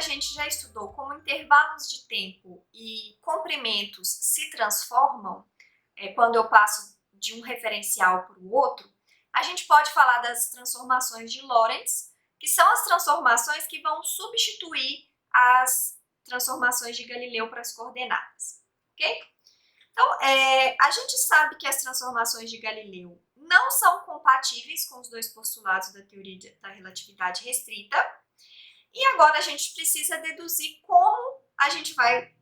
gente já estudou como intervalos de tempo e comprimentos se transformam, quando eu passo de um referencial para o outro, a gente pode falar das transformações de Lorentz, que são as transformações que vão substituir as transformações de Galileu para as coordenadas, ok? Então, a gente sabe que as transformações de Galileu não são compatíveis com os dois postulados da teoria da relatividade restrita, e agora a gente precisa deduzir como a gente vai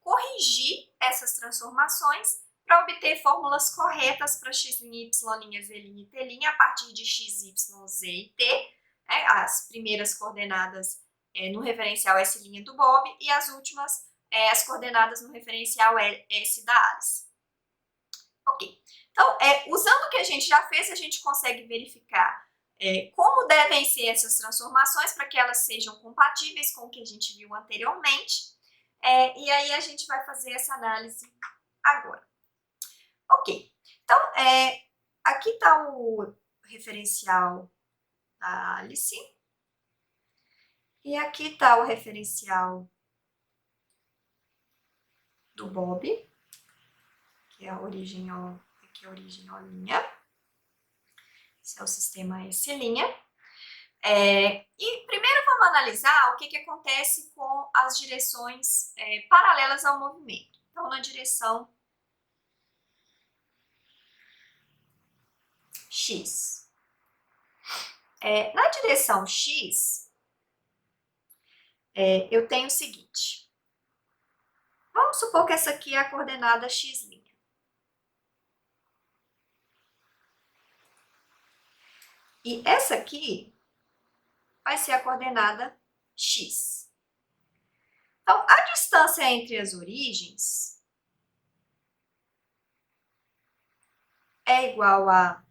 corrigir essas transformações para obter fórmulas corretas para x', y', z' e t' a partir de x, y, z e t, as primeiras coordenadas no referencial S' do Bob e as últimas as coordenadas no referencial S da Alice. Ok, então usando o que a gente já fez, a gente consegue verificar como devem ser essas transformações para que elas sejam compatíveis com o que a gente viu anteriormente, e aí a gente vai fazer essa análise agora. Ok, então aqui está o referencial da Alice, e aqui está o referencial do Bob, que é a origem O, aqui é a origem O'. Esse é o sistema S'. E primeiro vamos analisar o que acontece com as direções paralelas ao movimento. Então, na direção X. Na direção X, eu tenho o seguinte. Vamos supor que essa aqui é a coordenada X'. E essa aqui vai ser a coordenada X. Então, a distância entre as origens é igual a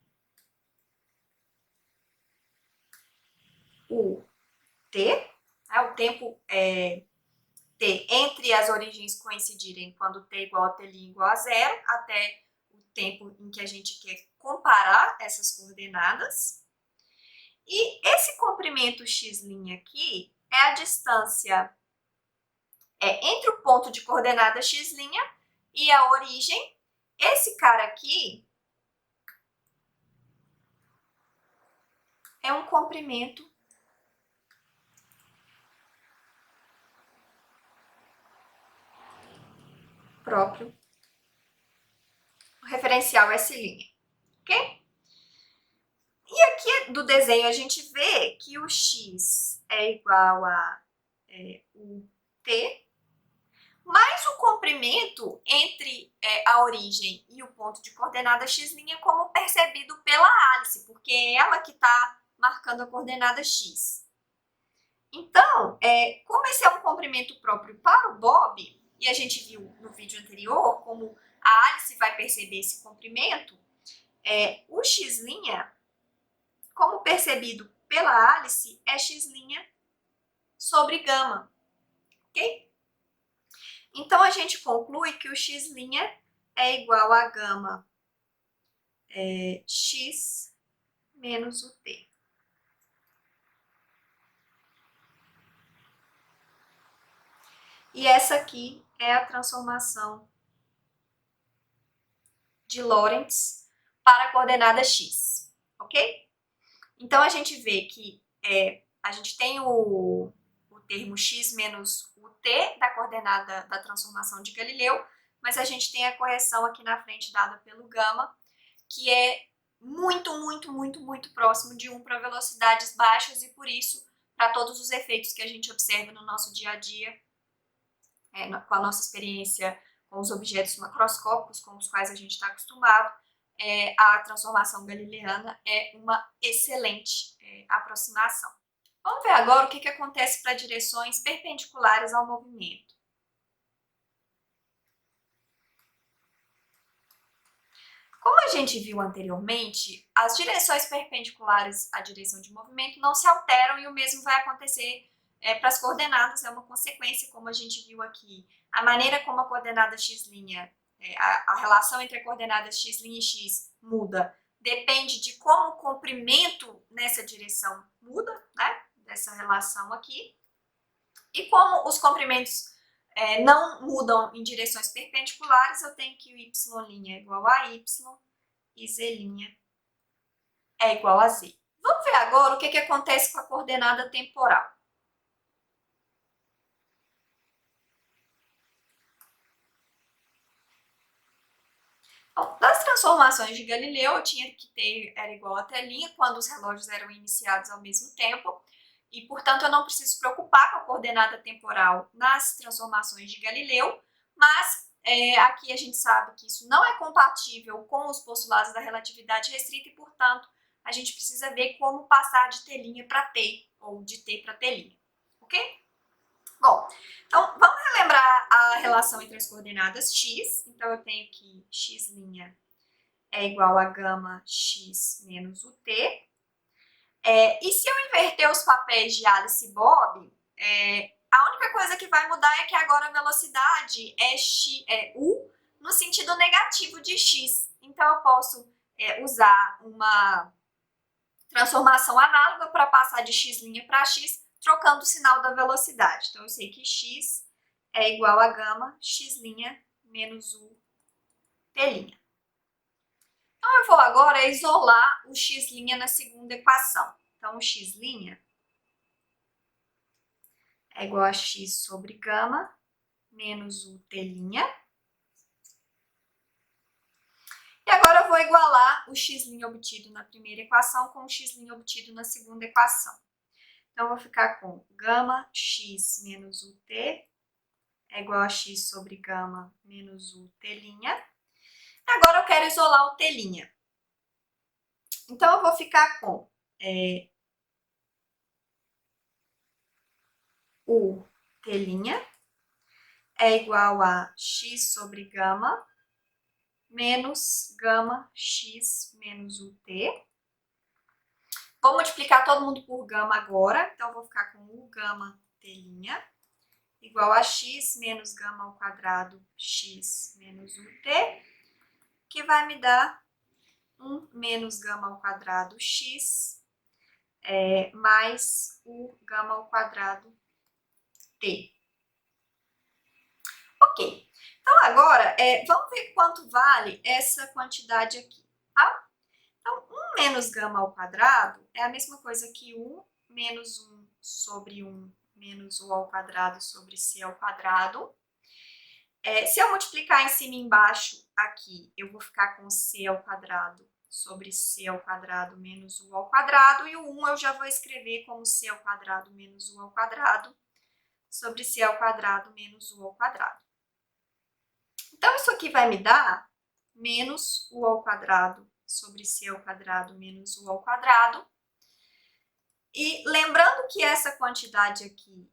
o t, o tempo t entre as origens coincidirem quando t igual a t' igual a 0, até o tempo em que a gente quer comparar essas coordenadas. E esse comprimento x' aqui é a distância entre o ponto de coordenada x' e a origem. Esse cara aqui é um comprimento próprio do referencial S', ok? E aqui do desenho a gente vê que o x é igual a o t, mais o comprimento entre a origem e o ponto de coordenada x', como percebido pela Alice, porque é ela que está marcando a coordenada x. Então, como esse é um comprimento próprio para o Bob, e a gente viu no vídeo anterior como a Alice vai perceber esse comprimento, o x', como percebido pela Alice, é x' sobre gama, ok? Então, a gente conclui que o x' é igual a gama x menos o t. E essa aqui é a transformação de Lorentz para a coordenada x, ok? Então, a gente vê que a gente tem o termo x menos o t da coordenada da transformação de Galileu, mas a gente tem a correção aqui na frente dada pelo gama, que é muito, muito, muito, muito próximo de 1 para velocidades baixas e, por isso, para todos os efeitos que a gente observa no nosso dia a dia, com a nossa experiência com os objetos macroscópicos com os quais a gente está acostumado, a transformação galileana é uma excelente aproximação. Vamos ver agora o que acontece para direções perpendiculares ao movimento. Como a gente viu anteriormente, as direções perpendiculares à direção de movimento não se alteram e o mesmo vai acontecer para as coordenadas, é uma consequência, como a gente viu aqui. A maneira como a coordenada x', a relação entre a coordenada x' e x muda, depende de como o comprimento nessa direção muda, né? Dessa relação aqui. E como os comprimentos não mudam em direções perpendiculares, eu tenho que o y' é igual a y e z' é igual a z. Vamos ver agora o que acontece com a coordenada temporal. Então, das transformações de Galileu, eu tinha que ter era igual a telinha quando os relógios eram iniciados ao mesmo tempo, e, portanto, eu não preciso preocupar com a coordenada temporal nas transformações de Galileu, mas aqui a gente sabe que isso não é compatível com os postulados da relatividade restrita e, portanto, a gente precisa ver como passar de telinha para T, ou de T para telinha, ok? Bom, então vamos relembrar a relação entre as coordenadas x. Então eu tenho que x' é igual a gama x menos o t. E se eu inverter os papéis de Alice e Bob, a única coisa que vai mudar é que agora a velocidade é u no sentido negativo de x. Então eu posso usar uma transformação análoga para passar de x' para x, trocando o sinal da velocidade. Então eu sei que x é igual a gama x' menos u t'. Então eu vou agora isolar o x' na segunda equação. Então o x' é igual a x sobre gama menos u t'. E agora eu vou igualar o x' obtido na primeira equação com o x' obtido na segunda equação. Então eu vou ficar com gama x menos u t é igual a x sobre gama menos u t'. Agora eu quero isolar o t'. Então eu vou ficar com o t' é igual a x sobre gama menos gama x menos u t. Vou multiplicar todo mundo por gama agora, então eu vou ficar com u gama t' igual a x menos gama ao quadrado x menos u t, que vai me dar 1 menos gama ao quadrado x mais u gama ao quadrado t. Ok, então agora vamos ver quanto vale essa quantidade aqui, tá? Então, 1 menos gama ao quadrado é a mesma coisa que 1 menos 1 sobre 1 menos u ao quadrado sobre c ao quadrado. Se eu multiplicar em cima e embaixo aqui, eu vou ficar com c ao quadrado sobre c ao quadrado menos u ao quadrado, e o 1 eu já vou escrever como c ao quadrado menos u ao quadrado sobre c ao quadrado menos u ao quadrado. Então, isso aqui vai me dar menos u ao quadrado sobre c ao quadrado menos u ao quadrado. E lembrando que essa quantidade aqui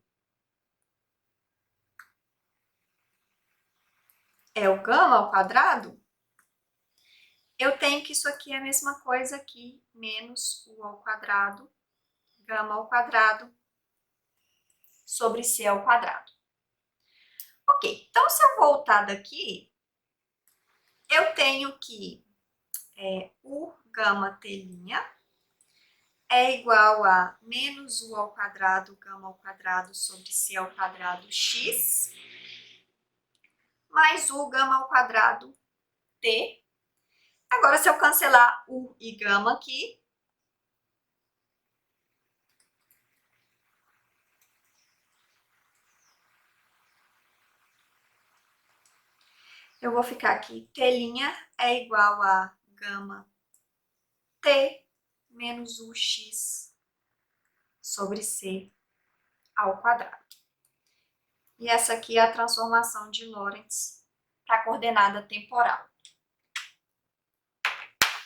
é o gama ao quadrado, eu tenho que isso aqui é a mesma coisa que menos u ao quadrado, gama ao quadrado, sobre c ao quadrado. Ok, então se eu voltar daqui, eu tenho que u gama t' é igual a menos u ao quadrado, gama ao quadrado, sobre c ao quadrado x, mais u gama ao quadrado t. Agora, se eu cancelar u e gama aqui, eu vou ficar aqui, t' é igual a gama t menos ux sobre c ao quadrado. E essa aqui é a transformação de Lorentz para a coordenada temporal.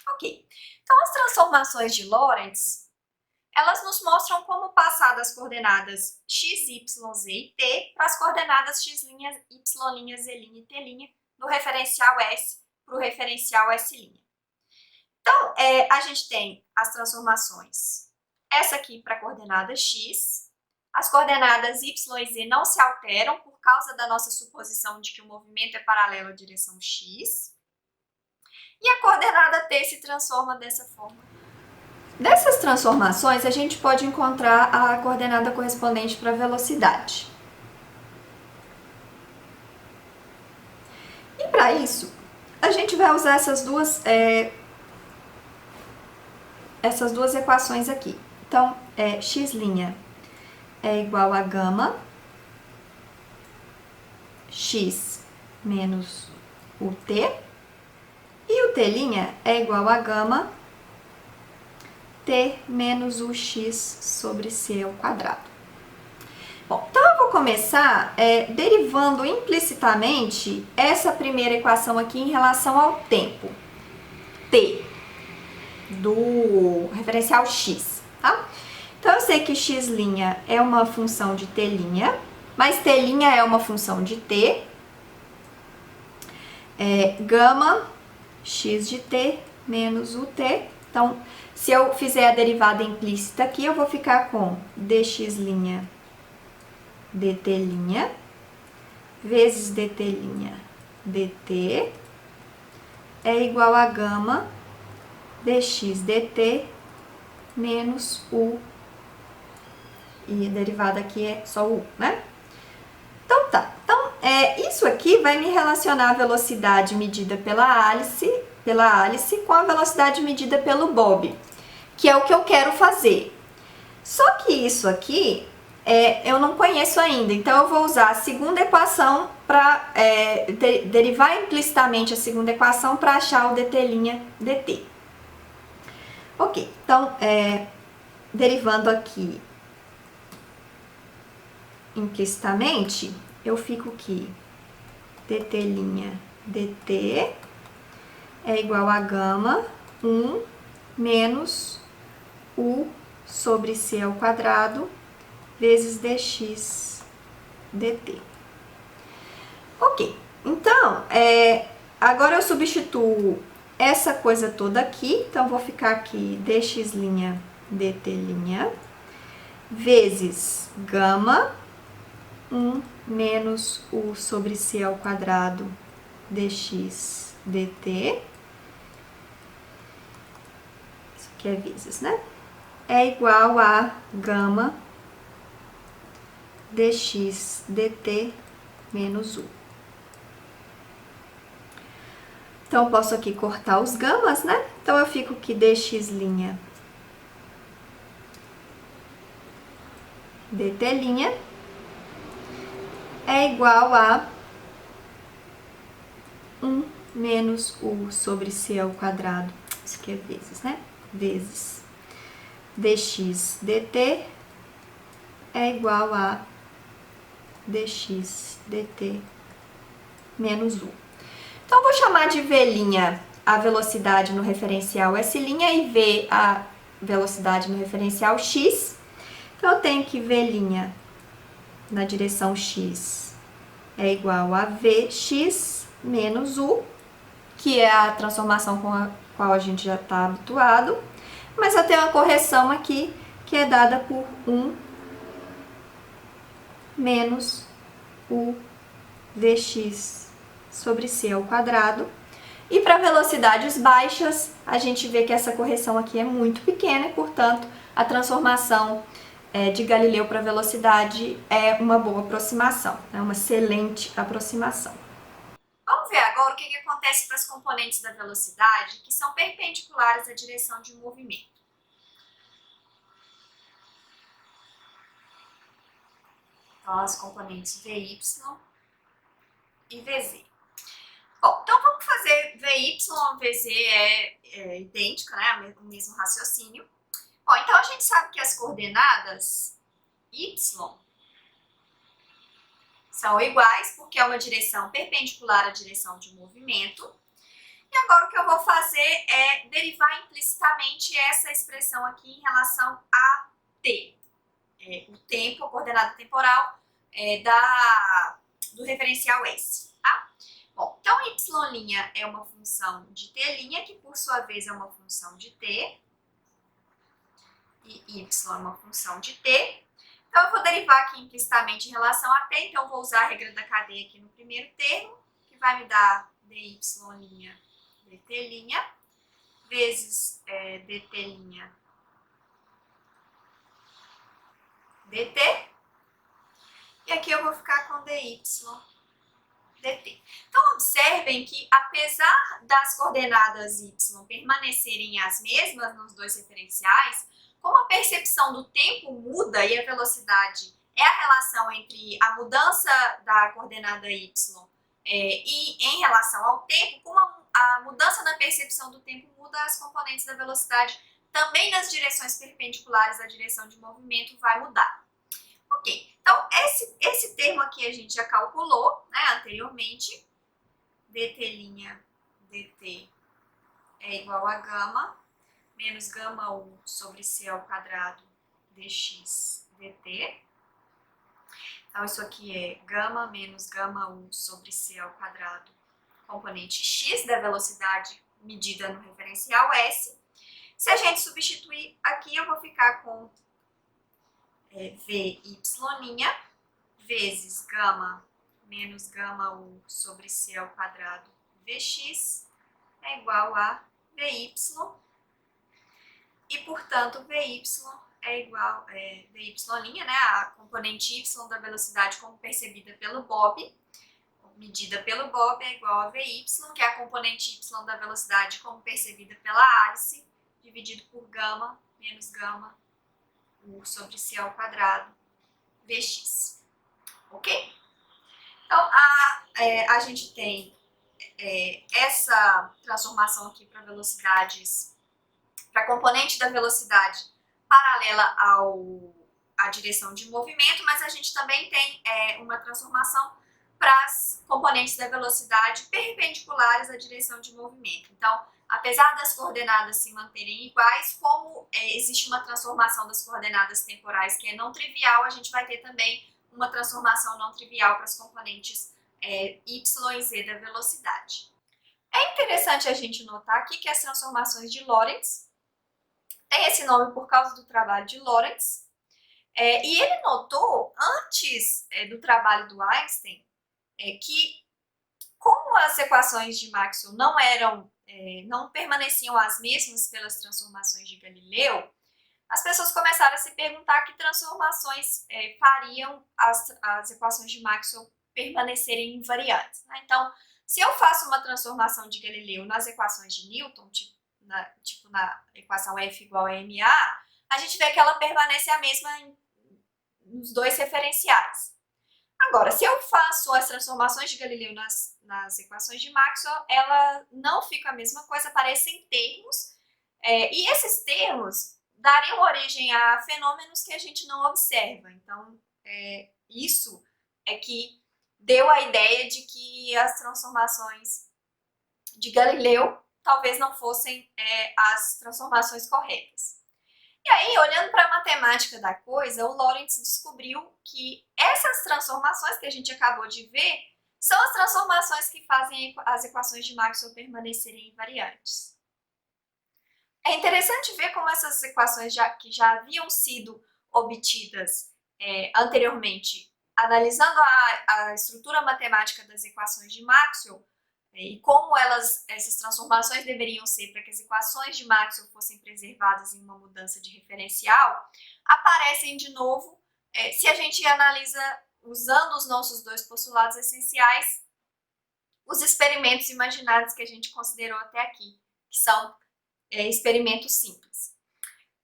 Ok, então as transformações de Lorentz, elas nos mostram como passar das coordenadas x, y, z e t para as coordenadas x', y', z' e t' do referencial S para o referencial S'. Então, a gente tem as transformações, essa aqui para a coordenada x, as coordenadas y e z não se alteram por causa da nossa suposição de que o movimento é paralelo à direção x, e a coordenada t se transforma dessa forma. Dessas transformações, a gente pode encontrar a coordenada correspondente para a velocidade. isso, a gente vai usar essas duas equações aqui. Então, x' é igual a gama x menos o t, e o t' é igual a gama t menos o x sobre c ao quadrado. Bom, então eu vou começar derivando implicitamente essa primeira equação aqui em relação ao tempo, t, do referencial x, tá? Então eu sei que x' é uma função de t', mas t' é uma função de t, gama x de t menos o t. Então, se eu fizer a derivada implícita aqui, eu vou ficar com dx' dt' vezes dt' dt é igual a gama dx dt menos u, e a derivada aqui é só u, né? Então tá, então isso aqui vai me relacionar a velocidade medida pela Alice com a velocidade medida pelo Bob, que é o que eu quero fazer. Só que isso aqui eu não conheço ainda, então eu vou usar a segunda equação para derivar implicitamente a segunda equação para achar o dt' dt. Ok, então derivando aqui implicitamente, eu fico que dt' dt é igual a gama 1 menos u sobre c ao quadrado vezes dx dt. Ok, então, agora eu substituo essa coisa toda aqui, então vou ficar aqui dx' dt' vezes gama 1 menos u sobre c ao quadrado dx dt, isso aqui é vezes, né? É igual a gama dx dt menos u. Então, eu posso aqui cortar os gamas, né? Então, eu fico que dx' dt' é igual a 1 menos u sobre c ao quadrado, isso aqui é vezes, né? Vezes dx dt é igual a dx dt menos u. Então, eu vou chamar de v' a velocidade no referencial S' e v a velocidade no referencial x. Então, eu tenho que v' na direção x é igual a vx menos u, que é a transformação com a qual a gente já está habituado, mas eu tenho uma correção aqui que é dada por 1 menos u vx sobre c ao quadrado. E para velocidades baixas, a gente vê que essa correção aqui é muito pequena e, portanto, a transformação de Galileu para velocidade é uma boa aproximação, é uma excelente aproximação. Vamos ver agora o que acontece para as componentes da velocidade que são perpendiculares à direção de movimento. Então, as componentes Vy e Vz. Bom, então vamos fazer Vy, Vz é idêntico, né? O mesmo raciocínio. Bom, então a gente sabe que as coordenadas y são iguais, porque é uma direção perpendicular à direção de movimento. E agora o que eu vou fazer é derivar implicitamente essa expressão aqui em relação a t. O tempo, a coordenada temporal do referencial S. Tá? Bom, então y' é uma função de t', que por sua vez é uma função de t, e y é uma função de t. Então eu vou derivar aqui implicitamente em relação a t, então eu vou usar a regra da cadeia aqui no primeiro termo, que vai me dar dy' dt' vezes dt' dt, e aqui eu vou ficar com dy' dt. Então, observem que, apesar das coordenadas y permanecerem as mesmas nos dois referenciais, como a percepção do tempo muda e a velocidade é a relação entre a mudança da coordenada y e em relação ao tempo, como a mudança na percepção do tempo muda as componentes da velocidade, também nas direções perpendiculares à direção de movimento vai mudar. Ok, então esse termo aqui a gente já calculou, né, anteriormente. dt' dt é igual a gama menos gama u sobre c ao quadrado dx dt. Então, isso aqui é gama menos gama u sobre c ao quadrado, componente x da velocidade medida no referencial s. Se a gente substituir aqui, eu vou ficar com vy' vezes gama menos gama u sobre c ao quadrado vx é igual a vy. E, portanto, vy é igual vy', né, a componente y da velocidade como percebida pelo Bob, medida pelo Bob, é igual a vy, que é a componente y da velocidade como percebida pela Alice, dividido por gama menos gama u sobre c ao quadrado vx. Ok? Então, a gente tem essa transformação aqui para velocidades, para a componente da velocidade paralela à direção de movimento, mas a gente também tem uma transformação para as componentes da velocidade perpendiculares à direção de movimento. Então, apesar das coordenadas se manterem iguais, como existe uma transformação das coordenadas temporais que é não trivial, a gente vai ter também uma transformação não trivial para as componentes y e z da velocidade. É interessante a gente notar aqui que as transformações de Lorentz tem esse nome por causa do trabalho de Lorentz, e ele notou, antes do trabalho do Einstein, que como as equações de Maxwell não permaneciam as mesmas pelas transformações de Galileu, as pessoas começaram a se perguntar que transformações fariam as equações de Maxwell permanecerem invariantes. Né? Então, se eu faço uma transformação de Galileu nas equações de Newton, tipo na equação F igual a ma, a gente vê que ela permanece a mesma nos dois referenciais. Agora, se eu faço as transformações de Galileu nas equações de Maxwell, ela não fica a mesma coisa, aparecem termos, e esses termos dariam origem a fenômenos que a gente não observa. Então, isso é que deu a ideia de que as transformações de Galileu talvez não fossem as transformações corretas. E aí, olhando para a matemática da coisa, o Lorentz descobriu que essas transformações que a gente acabou de ver são as transformações que fazem as equações de Maxwell permanecerem invariantes. É interessante ver como essas equações que já haviam sido obtidas anteriormente, analisando a estrutura matemática das equações de Maxwell, e como essas transformações deveriam ser para que as equações de Maxwell fossem preservadas em uma mudança de referencial, aparecem de novo se a gente analisa, usando os nossos dois postulados essenciais, os experimentos imaginados que a gente considerou até aqui, que são experimentos simples.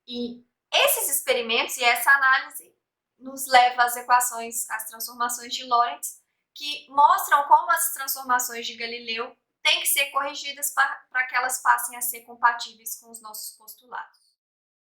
E esses experimentos e essa análise nos leva às equações, às transformações de Lorentz, que mostram como as transformações de Galileu têm que ser corrigidas para que elas passem a ser compatíveis com os nossos postulados.